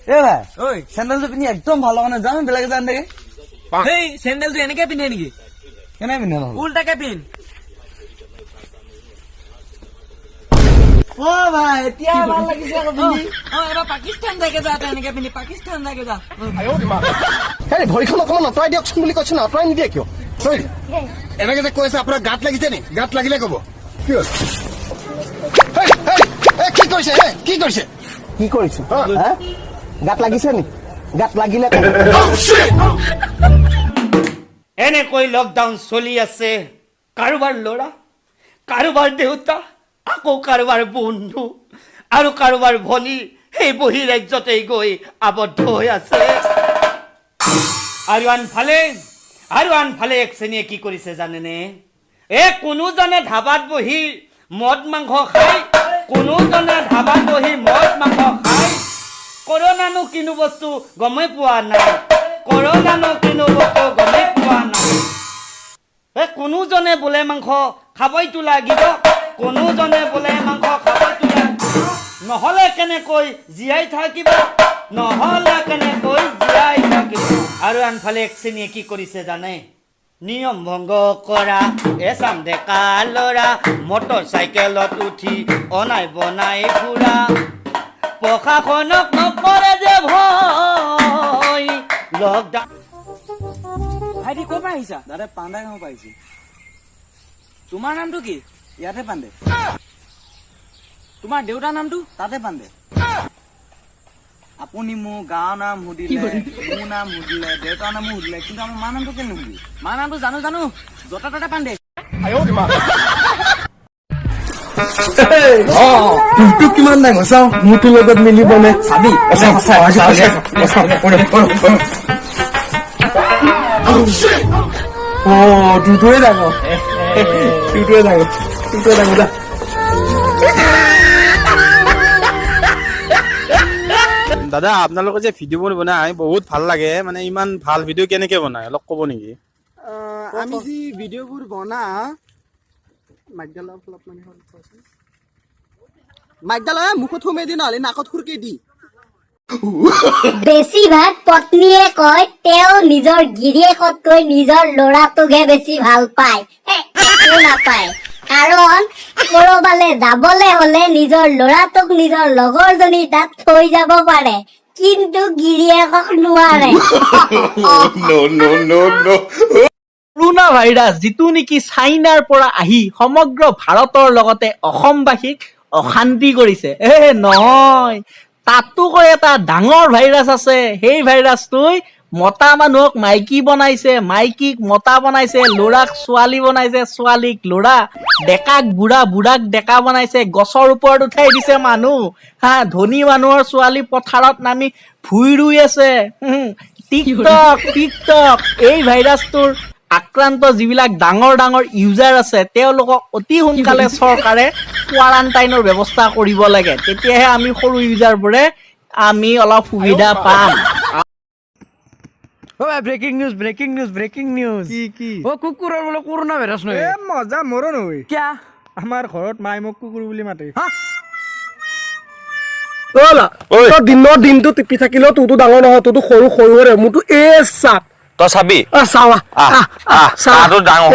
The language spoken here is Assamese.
এ ভাই ওই স্যান্ডেলটো পিন্ধি একদম ভালো মানে জানো বেলেগে জান দেখে এই স্যান্ডেলটো এনেকে পিন্ধে নেকি কেনে পিন্ধে নহ'ল উল্টাকে পিন্ধ ও ভাই এতিয়া ভাল লাগিছে আকৌ পিন্ধি এবাৰ পাকিস্তান যাকে যা এনেকে পিন্ধি পাকিস্তান যাকে যা হেৰি ভৰিখন অকণমান আঁতৰাই দিয়কচোন বুলি কৈছো না আঁতৰাই নিদিয়ে কিয় এনেকে যে কৈ আছে আপোনাৰ গাত লাগিছে নি গাত লাগিলে কব কি হ'ল কি কৰিছে কি কৰিছে কি কৰিছো গাত লাগিছে নি গাত লাগিলে এনেকৈ লকডাউন চলি আছে কাৰোবাৰ ল'ৰা কাৰোবাৰ দেউতা আকৌ কাৰোবাৰ বন্ধু আৰু কাৰোবাৰ ভনী সেই বহি ৰাজ্যতেই গৈ আবদ্ধ হৈ আছে আৰু আনফালে এক শ্ৰেণীয়ে কি কৰিছে জানেনে কোনোজনে ধাবাত বহি মদ মাংস খাই কোনোজনে ধাবাত বহি মদ মাংস খাই কৰোণানো কিনো বস্তু গমেই পোৱা নাই কোনোজনে বোলে মাংস খাবইতো লাগিব নহলে কেনেকৈ জীয়াই থাকিব আৰু আনফালে এক শ্ৰেণীয়ে কি কৰিছে জানে নিয়ম ভংগ কৰা এচাম ডেকা ল'ৰা মটৰ চাইকেলত উঠি অনাই বনাই ফুৰা প্ৰশাসনক নকৰে যে ভয় লকডাউন ভাইটি ক'ৰ পৰা আহিছা দাদা পাণ্ডা গাঁও পাইছো তোমাৰ নামটো কি ইয়াতে পাণ্ডে তোমাৰ দেউতাৰ নামটো তাতে পাণ্ডে আপুনি মোৰ গাঁৱৰ নাম সুধিলে মোৰ নাম সুধিলে দেউতাৰ নামো সুধিলে কিন্তু আমাৰ মা নামটো কেলে নুসুধিলে মা নামটো জানো য'তে ত'তে পাণ্ডে তোৰ কিমান ডাঙৰ চাওঁ মোৰটোৰ লগত মিলিবনে চাবি তোৰটোৱে ডাঙৰ যা দাদা আপোনালোকে যে ভিডিঅ'বোৰ বনাই বহুত ভাল লাগে মানে ইমান ভাল ভিডিঅ' কেনেকে বনাই অলপ ক'ব নেকি আমি যি ভিডিঅ'বোৰ বনাওঁ মাইকডাল মুখত সোমাই দি নহ'লে নাকত সুৰকে দি বেছিভাগ পত্নীয়ে কয় তেওঁ নিজৰ গিৰিয়েকতকৈ নিজৰ ল'ৰাটোকহে বেছি ভাল পায় একো নাপায় কাৰণ কৰবালে যাবলে হলে নিজৰ ল'ৰাটোক নিজৰ লগৰজনীৰ তাত থৈ যাব পাৰে কিন্তু গিৰিয়েকক নোৱাৰে কৰোণা ভাইৰাছ যিটো নেকি চাইনাৰ পৰা আহি সমগ্ৰ ভাৰতৰ লগতে অসমবাসীক অশান্তি কৰিছে নহয় তাতো কৈ এটা ডাঙৰ ভাইৰাছ আছে সেই ভাইৰাছটোই মতা মানুহক মাইকী বনাইছে মাইকীক মতা বনাইছে ল'ৰাক ছোৱালী বনাইছে ছোৱালীক ল'ৰা ডেকাক বুঢ়া বুঢ়াক ডেকা বনাইছে গছৰ ওপৰত উঠাই দিছে মানুহ ধনী মানুহৰ ছোৱালী পথাৰত নামি ভুই ৰুই আছে টিকটক এই ভাইৰাছটোৰ আক্ৰান্ত যিবিলাক ডাঙৰ ডাঙৰ ইউজাৰ আছে তেওঁলোকক অতি সোনকালে চৰকাৰে কোৱাৰাণ্টাইনৰ ব্যৱস্থা কৰিব লাগে তেতিয়াহে আমি সৰু ইউজাৰবোৰে আমি অলপ সুবিধা পাম ব্ৰেকিং নিউজ কি ও কুকুৰৰ বোলে কৰোনা ভাইৰাছ নহয় মজা মোৰো নহয় কিয়া আমাৰ ঘৰত মাই মোক কুকুৰ বুলি মাতে দিনৰ দিনটো টিপি থাকিলেও তোৰতো ডাঙৰ নহয় তোৰতো সৰু সৰুৰে মোৰতো চাপ তই চাবি চাৱা ডাঙৰ